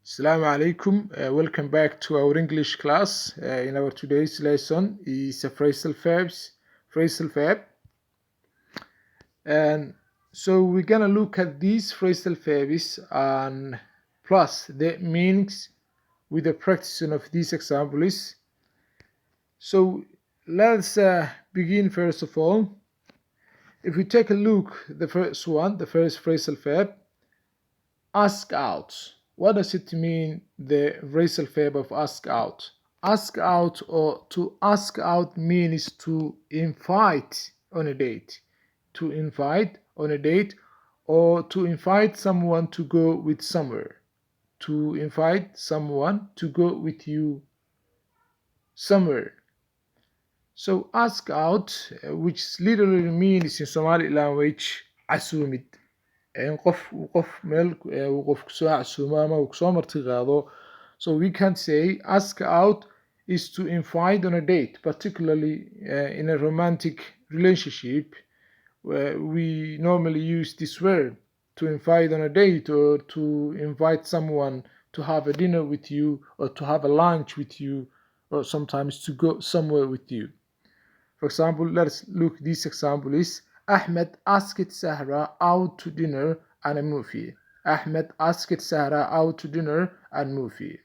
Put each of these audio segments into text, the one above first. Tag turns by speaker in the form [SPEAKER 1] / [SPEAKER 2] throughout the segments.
[SPEAKER 1] Assalamu alaikum. Welcome back to our English class. In our today's lesson is a phrasal verbs, phrasal verb, and so we're gonna look at these phrasal verbs and plus the meanings with the practice of these examples. So let's begin first of all. If we take a look, the first one, the first phrasal verb, ask out. What does it mean, the phrasal verb of ask out? Ask out, or to ask out, means to invite on a date. To invite on a date, or to invite someone to go with somewhere. To invite someone to go with you somewhere. So ask out, which literally means in Somali language asumid. In qof meel qof kusoo casuumo ama uu kusoo marti qaado. So we can say ask out is to invite on a date, particularly in a romantic relationship. We normally use this word to invite on a date, or to invite someone to have a dinner with you, or to have a lunch with you, or sometimes to go somewhere with you. For example, let's look. This example is Ahmed asked Sahra out to dinner and a movie. Ahmed asked Sahra out to dinner and movie.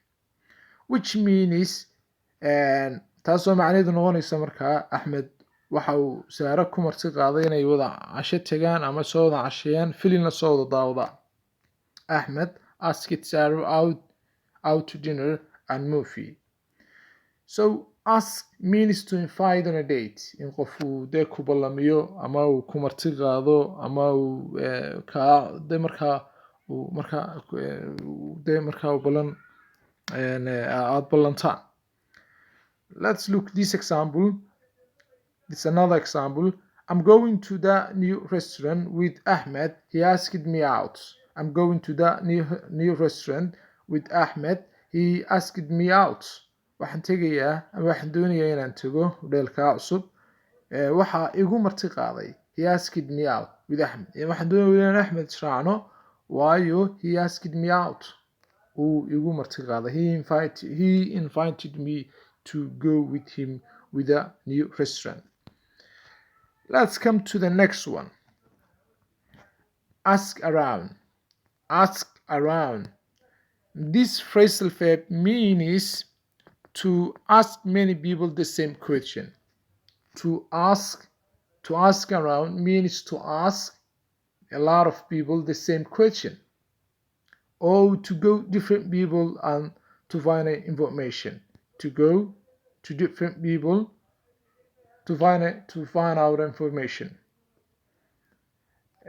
[SPEAKER 1] Which means taasoo macnaheedu noqonaysa markaa Ahmed waxa uu Sahra ku marti qaaday inay wada casho tagaan ama soo wada casheeyaan filin la soo wada daawada. Ahmed asked Sahra out to dinner and movie. So ask means to invite on a date. In qofu dee ku ballamiyo ama uu ku marti qaado ama uu ka dee markaa uu ballan aad ballantaan. Let's look this example. This another example. I'm going to the new restaurant with Ahmed. He asked me out. I'm going to the new restaurant with Ahmed. He asked me out. Waxaan tegayaa ama waxaan doonayaa inaan tago hoteelka cusub. Waxa igu marti qaaday. He asked me out with Ahmed. Waxaan doonayaa inaan Ahmed israacno. Waayo he asked me out. Uu igu marti qaaday. He invited me to go with him with a new restaurant. Let's come to the next one. Ask around. Ask around. This phrasal verb means to ask many people the same question. To ask around means to ask a lot of people the same question, or to go different people and to find information. To go to different people to find out information,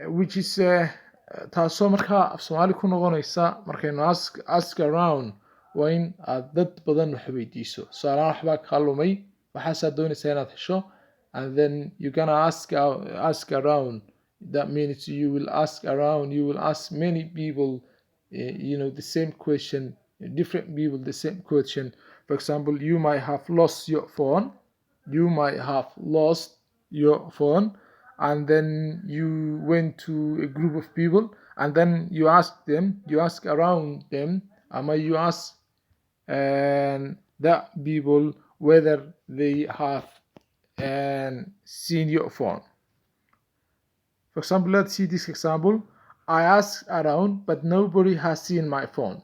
[SPEAKER 1] which is taasoo markaa af Soomaali ku noqonaysa markaynu ask around waa in aad dad badan wax weydiiso. Tusaalahaan waxbaa kaa lumay, waxaasaad doonaysaa inaad hesho, and then you're gonna ask around. That means you will ask around, you will ask many people the same question, different people the same question. For example, you might have lost your phone. You might have lost your phone, and then you went to a group of people, and then you ask around them, you ask the people whether they have seen your phone. For example, let's see this example. I asked around, but nobody has seen my phone.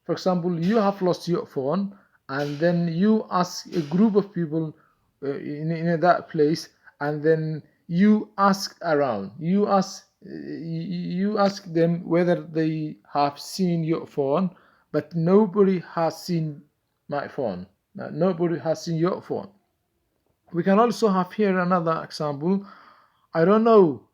[SPEAKER 1] For example, you have lost your phone, and then you ask a group of people in that place, and then you ask around. You ask them whether they have seen your phone, but nobody has seen my phone. Nobody has seen your phone. We can also have here another example. I don't know.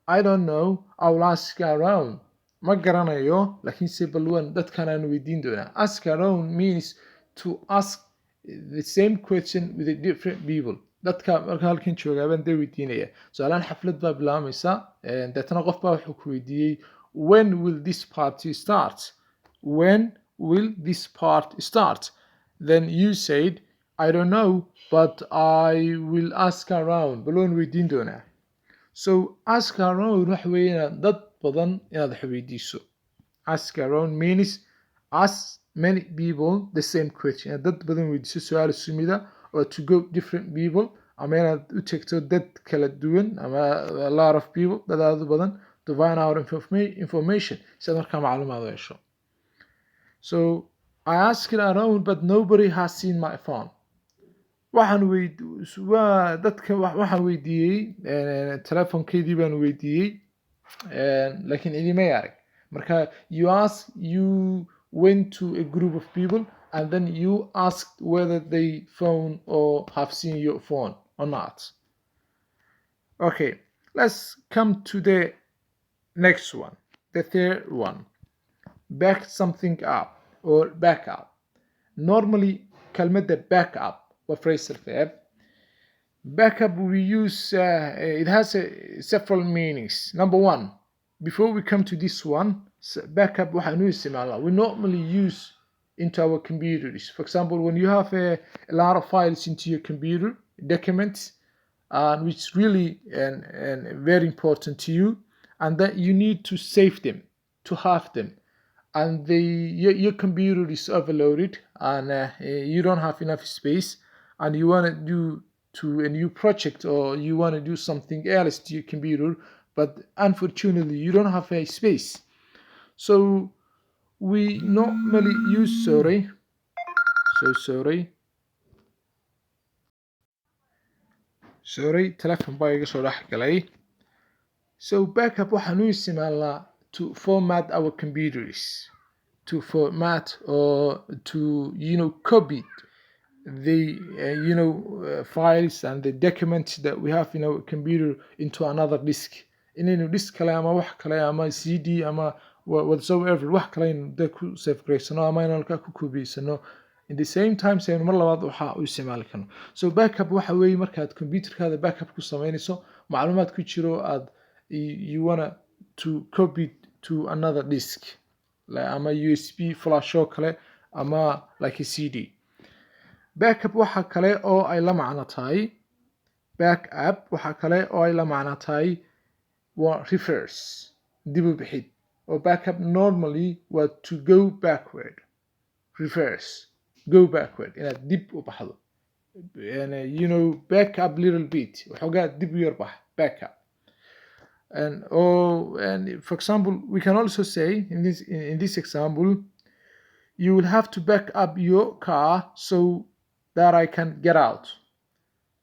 [SPEAKER 1] I will ask around. Ma garanayo, laakiinse balwan dadkan aan weydiin doonaa. Ask around means to ask the same question with the different people. Dadka marka halkan joogaa baan dee weydiinaya. Su'aalaan xaflad baa bilaamaysa, deetana qof baa wuxuu ku weydiiyey, when will this party start? When will this party start? Then you said, I don't know, but I will ask around. Balwan weydiin doonaa. So ask around waxa weeyaan dad badan inaad wax weydiiso. Ask around means ask many people the same question dad badan weydiiso su-aal isu mid ah or to go different people ama inaad u tegto dad kala duwan ama a lot of people dad aad u badan to find out information si aad markaa macluumaad u hesho. So I asked around but nobody has seen my phone. waxaan weydiiyey telefonkeydii baan weydiiyey laakiin idimay arag marka you went to a group of people and then you asked whether they phone or have seen your phone or not. Okay, let's come to the next one, the third one, back something up or back up. Normally kelmadda back up waa phrasal verb. Backup we use it has several meanings. Number one, before we come to this one, backup waxaanu isticmaalnaa we normally use into our computers. For example, when you have a lot of files into your computer, documents, which is really and very important to you, and that you need to save them, to have them, and your computer is overloaded and you don't have enough space, and you want to do to a new project or you want to do something else to your computer, but unfortunately you don't have a space. So we normally use sorry telephone baa iga soo dhex galay. So backup waxaanu isticmaalnaa to format our computers, to format or to copy the files and the documents that we have in our computer into another disk. inaynu disk kale ama wax kale ama cd ama whatsoever wax kale aynu ku save gareysano ama aynu halkaa ku kobiyeysano in the same time saynu mar labaad waxa u isticmaali karno. So backup waxa weeye markaad computerkaada backup ku samaynayso macluumaad ku jiro aad you wanna to copy to another disk ama usb flash oo kale ama like a cd. Backup waxa kale oo ay la macno tahay backup waxa kale oo ay la macno tahay waa reverse, dib u bixid. Or backup normally waa to go backward, reverse, go backward inaad dib u baxdo, back up little bit waxoogaa dib u yar bax, backup. And for example we can also say in this example, you will have to back up your car so that I can get out.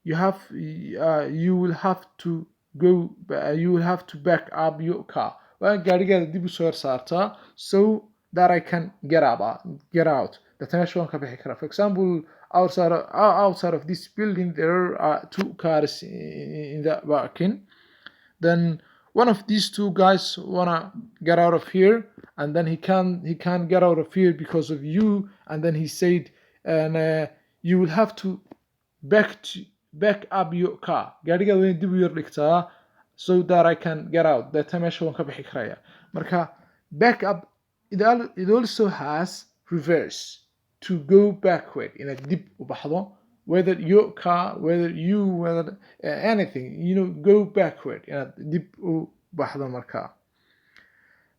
[SPEAKER 1] You will have to back up your car. waa gaarigaada dib u soo yar saartaa so that I can get out. Dadna meesha waan ka bixi karaa. For example, outside of this building there are two cars in the Breakin. Then one of these two guys wanna get out of here, and then he can't get out of here because of you, and then he said, and you will have to back up your car. gaarigaada waa in dib u yar dhigtaa so that I can get out. Dadna meesha waan ka bixi karaya. Marka back up it also has reverse, to go backward inaad dib u baxdo, whether your car, whether anything, go backward inaad dib u baxdo. Marka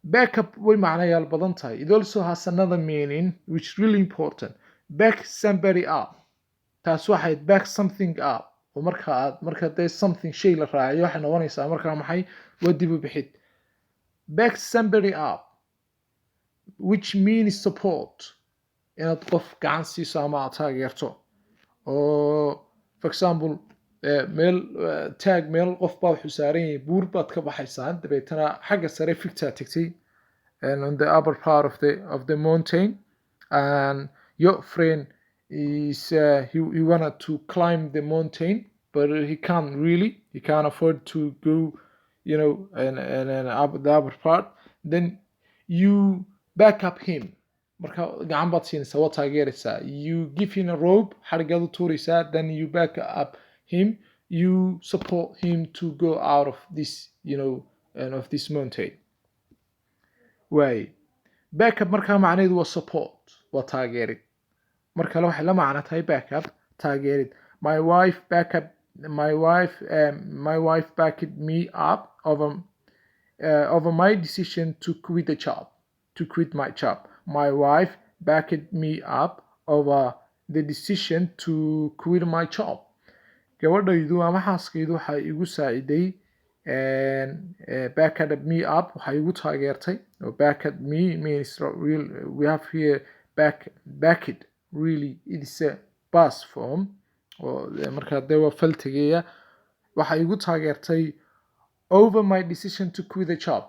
[SPEAKER 1] backup way macnayaal badan tahay. It also has another meaning which is really important, back somebody up. taas waxay back something up oo marka there's something shay la raaciyo waxay noqonaysaa markaa maxay waa dib u bixid. Back somebody up which means support, inaad qof gacan siiso ama aad taageerto. oo for example meel qof baa wuxuu saaran yahay buur baad ka baxaysaan dabeetana xagga sare figtaa tagtay and on the upper part of the mountain, and your friend is he wanted to climb the mountain but he can't afford to go and up the upper part. Then you back up him, marka gacan baad siinaysaa waa taageeraysaa. You give him a rope, xarigaad u tuuraysaa, then you back up him, you support him to go out of this and of this mountain. Way backup markaa macnaheedu waa support, waa taageerid. marka waxay la macno tahay backup, taageerid. My wife backed me up over my decision to quit my job. my wife backed me up over the decision to quit my job. Gabadhaydu ama xaaskaydu waxay igu saaciday backed me up, waxay igu taageertay. Backed me means real, we have here backed, really it is a past form. Marka dee waa faltigeeya. Waxay igu taageertay over my decision to quit the job.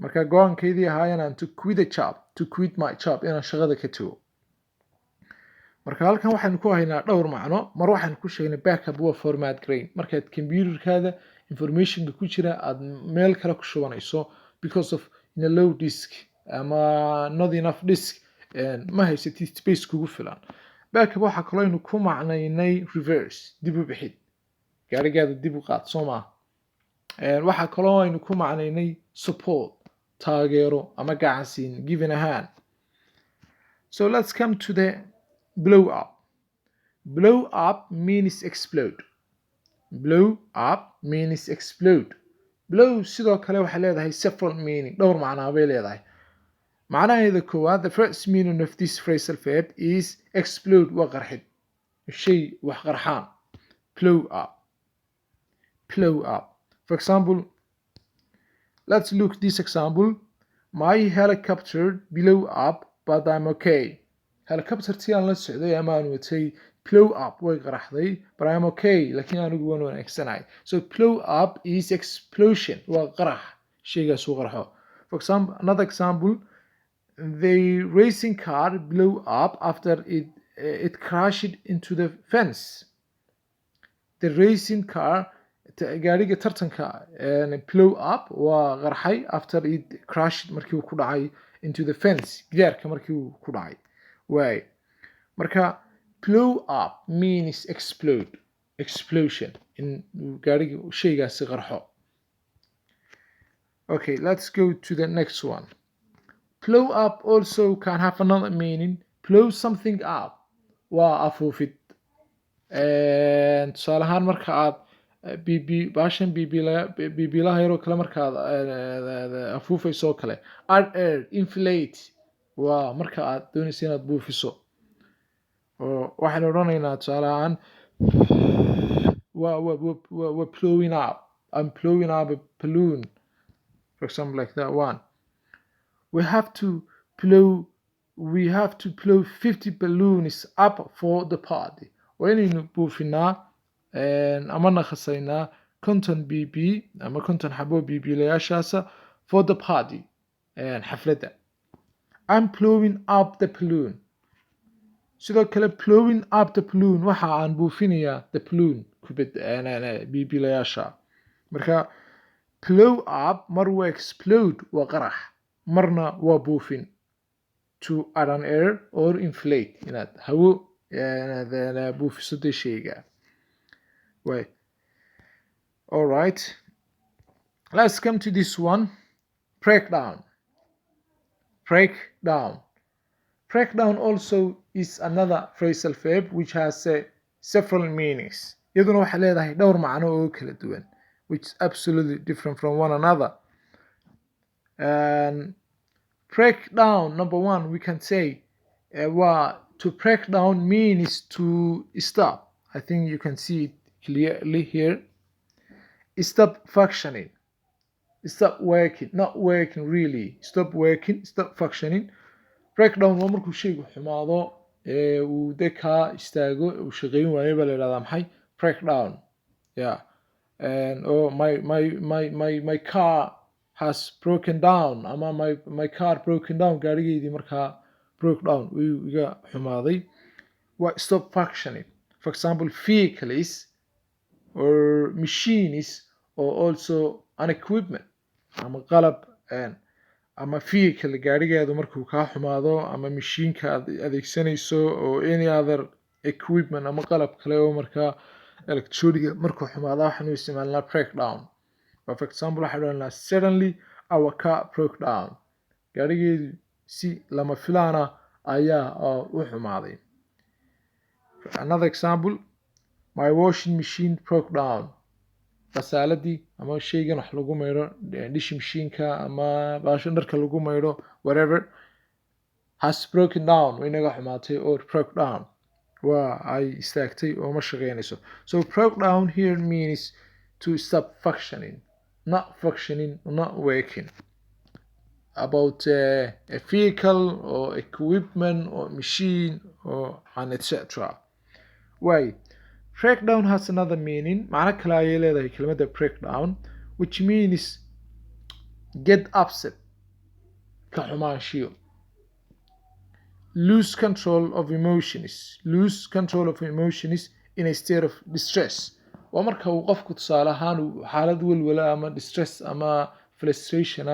[SPEAKER 1] Marka go-aankeydii ahaayeen to quit the job, to quit my job, inaan shaqada ka tago. marka halkan waxaan ku haynaa dhowr macno. Mar waxaan ku sheegnay backup waa format grain, markaad computerkaada informationka ku jira aad meel kale ku shubanayso because of in a low disk ama not enough disk ma haysatid space kugu filan. Backup waxa kaloo aynu ku macnaynay reverse, dib u bixid, gaarigaada dib u qaad soo maaha. waxa kaloo aynu ku macnaynay support, taageero ama gacansiin, given a hand. So let's come to the blow up. Blow up means explode. Blow up means explode. Blow sidoo kale waxay leedahay several meaning, dhowr macno bay leedahay. Macnaheeda koowaad, the first meaning of this phrasal verb is explode, waa qarxid, shay wax qarxaan. Blow up. Blow up. For example, let's look this example. My helicopter blew up, but I'm okay. Helicopter tii aan la socday ama aan watay blow up way qaraxday, but I'm okay, laakiin anigu waan wanaagsanahay. So blow up is explosion, waa qarax, shaygaas uu qarxo. For example, another example, the racing car blew up after it crashed into the fence. The racing car, gaariga tartanka, blow up waa qarxay after it crashed, markii uu ku dhacay into the fence, gidaarka markii uu ku dhacay. Way. Marka blow up means explode, explosion, in gaariga shaygaasi qarxo. Okay, let's go to the next one. Blow up also can have another meaning. Blow something up, waa afuufid. Tusaale ahaan marka aad baashan bibilaha yaroo kale markaad afuufayso oo kale. Add air, inflate, waa marka aad doonayso inaad buufiso. waxaan odhanaynaa tusaale ahaan we're blowing up, I'm blowing up a balloon, for example, like that one. We have to blow 50 balloons up for the party. waa inaynu buufinaa ama naqasaynaa 50 bb ama 50 xabo bibilayaashaasa for the party, xafladda. I'm blowing up the balloon. sidoo kale blowing up the balloon waxa aan buufinayaa the balloon bibilayaasha. marka blow up mar waa explode, waa qarax, marna waa buufin, to add an air or inflate, inaad hawo buufiso dee shayga. way. All right, let's come to this one. Breakdown. Breakdown. Breakdown also is another phrasal verb which has several meanings. iyaduna waxay leedahay dhowr macno oo kala duwan, which is absolutely different from one another. Breakdown, number one, we can say to break down means to stop. I think you can see it clearly here. Stop functioning, stop working, not working really, stop working, stop functioning. Breakdown waa markuu shaygu xumaado, uu dee kaa istaago, uu shaqayn waayo baa la yidhahdaa maxay? Breakdown. Yeah. Oh, my car has broken down, ama my car broken down, gaarigeydii markaa broke down, wuu iga xumaaday. Waa stop functioning. For example, vehicles or machines or also an equipment, ama qalab, ama vehicle gaarigaadu markuu kaa xumaado, ama mashiinka aad adeegsanayso, or any other equipment ama qalab kale oo markaa electroniga markuu xumaado, waxaanu isticmaalnaa breakdown. For example, waxaan odhanaa suddenly our car broke down, gaarigeedu si lama filaana ayaa u xumaaday. Another example, my washing machine broke down. qasaaladii ama shaygan wax lagu maydho, dish mashiinka ama baashan dharka lagu maydho, whatever, has broken down way naga xumaatay or broke down waa ay istaagtay oo ma shaqeynayso. So broke down here means to stop functioning, not functioning, not working. About a vehicle or equipment or machine or and etc. Why? Breakdown has another meaning. معنى kale ayay leedahay kelimada breakdown, which means get upset, ka xumaanshiyo. Lose control of emotions. Lose control of emotions in a state of distress. waa marka uu qofku tusaale ahaan xaalad welwala ama distress ama frustration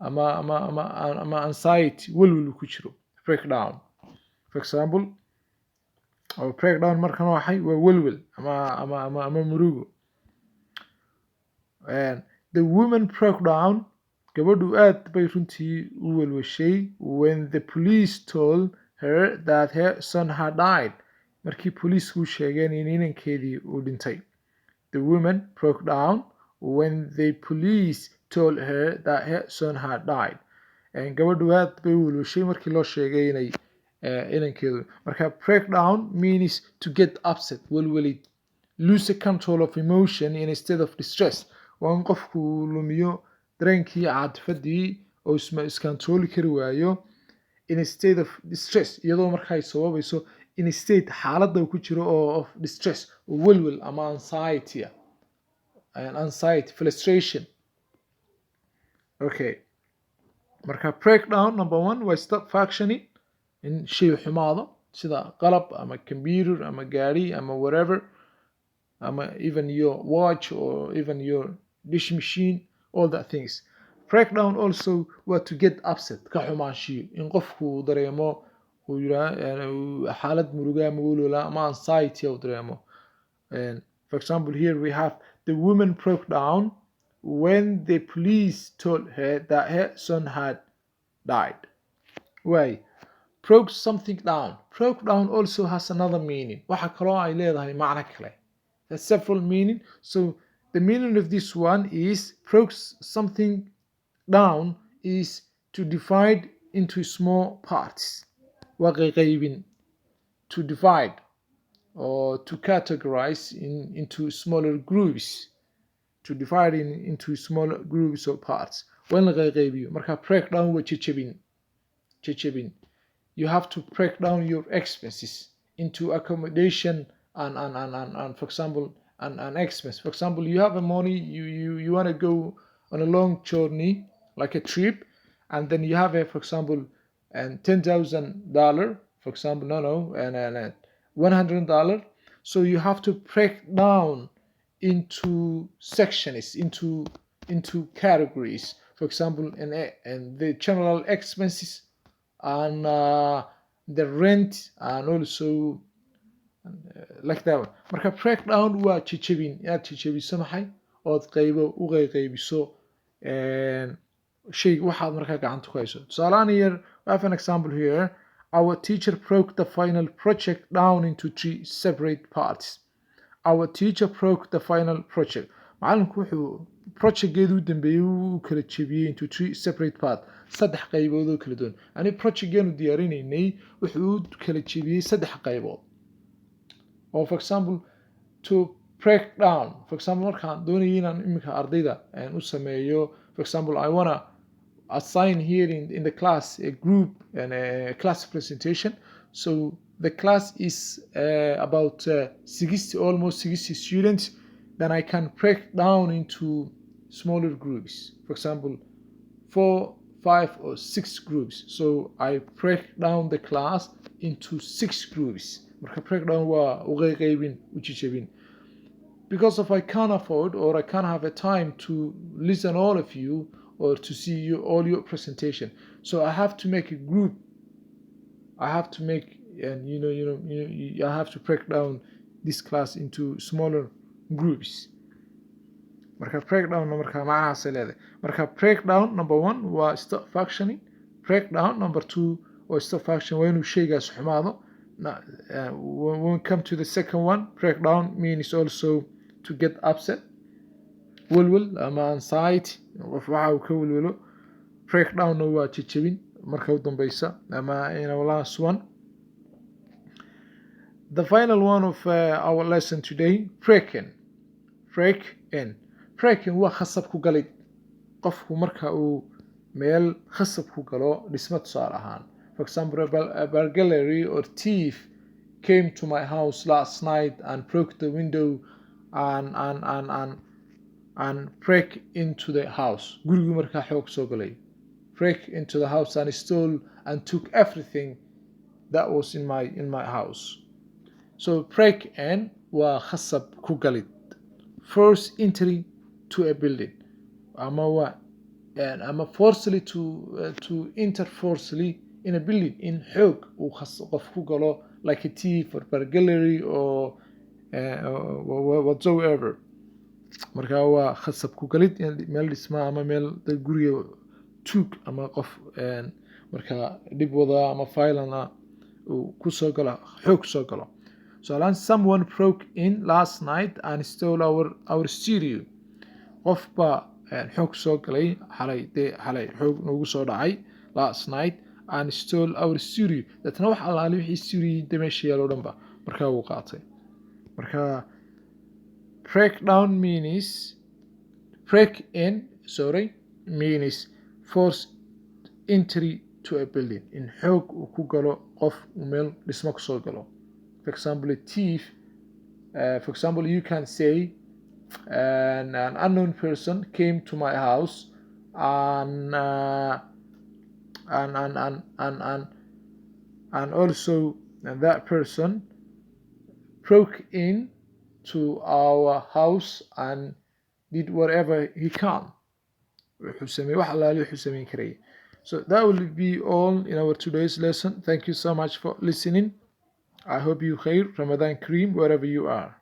[SPEAKER 1] ama anxiety welwel ku jiro. Breakdown. For example, or breakdown markan waxay waa welwel ama murugo. And the woman broke down. Gabadhu aad bay runtii u welwashay when the police told her that her son had died. Markii poliisku sheegeen in inankeedii uu dhintay. The woman broke down when the police told her that her son had died. And gabadhu aad bay u welwashay markii loo sheegay inay inankeedu. Marka breakdown means to get upset, welwelid. Lose control of emotion in a state of distress. waa in qofku lumiyo dareenkii caadifadii oo iscontroli kari waayo in a state of distress, iyadoo markaa ay sababayso in a state xaaladda uu ku jiro oo of distress oo welwel ama anxiety anxiety frustration. Okay, marka breakdown number 1 waa stop functioning, in shay xumaado sida qalab ama computer ama gaari ama whatever, ama even your watch or even your dish machine, all that things. Breakdown also waa to get upset, ka xumaanshiyo, in qofku dareemo uu yiraa xaalad muruga ama welwala ama anxiety uu dareemo. And for example, here we have the woman broke down when the police told her that her son had died. Why? Broke something down. Broke down also has another meaning. waxa kaloo ay leedahay macno kale. There's several meaning. So the meaning of this one is broke something down is to divide into small parts. To divide or to categorize into smaller groups. To divide into smaller groups or parts. When marka breakdown waa jejebin. You have to break down your expenses into accommodation and for example an expense. For example, you have a money, you want to go on a long journey like a trip, and then you have for example and $10,000, for example, and $100. So you have to break down into sections, into categories. For example, and the general expenses and the rent and also like that one. Marka breakdown waa jejebin, inaad jejebiso maxay ood qaybo u qaybiso shay waxaad markaa gacanta ku hayso. Tusaalahaan here we have an example here. Our teacher broke the final project down into 3 separate parts. Our teacher broke the final project. macallinku wuxuu projectgeedu u dambeeyey u kala jebiyey into 3 separate parts, 3 qaybood oo kala duwan. ani projectgeenu diyaarinaynay wuxuu u kala jebiyey 3 qaybood. Or for example, to break down. For example, markaan doonayay inaan iminka ardayda u sameeyo, for example, I wanna assign here in the class a group and a class presentation. So the class is about 60, almost 60 students. Then I can break down into smaller groups. For example, 4, 5, or 6 groups. So I break down the class into 6 groups. Marka breakdown waa u qaybin, u jejebin. Because if I can't afford or I can't have a time to listen all of you or to see all your presentation, so I have to make a group. I have to make and I have to break down this class into smaller groups. Marka breakdown marka macnahaas leedahay. Marka breakdown number 1 waa stop functioning. Breakdown number 2 waa stop function waa inuu shaygaas xumaado. When we come to the second one, breakdown means also to get upset, welwel ama anxiety, qof waxa uu ka welwelo. Breakdown waa jejebin, marka u dambeysa ama in our last one. The final one of our lesson today, Breakin. Breakin waa khasab ku galid. qofku marka uu meel khasab ku galo dhismo tusaale ahaan. For example, a burglary or thief came to my house last night and broke the window and break into the house. Gurigu markaa xoog soo galay. Break into the house and stole and took everything that was in my house. So break in waa khasab ku galid. Force entry to a building. Ama forcefully to enter forcefully in a building in xoog uu qof ku galo, like a thief or burglary or whatsoever. Marka waa khasab ku galid meel dhisma ama meel guriga tuug ama qof marka dhib wada ama violent uu ku soo galo, xoog soo galo. So someone broke in last night and stole our studio. Qof baa xoog soo galay xalay xoog noogu soo dhacay last night and stole our studio. Dadna wax alaali wixii studio meesha yaalo dhanba markaa wuu qaatay. Marka breakdown means means force entry to a building in xoog uu ku galo qof meel dhismo ku soo galo. For example, a thief. For example, you can say an unknown person came to my house and also that person broke in to our house and did whatever he can. So that will be all in our today's lesson. Thank you so much for listening. I hope you khair, Ramadan Kareem, wherever you are.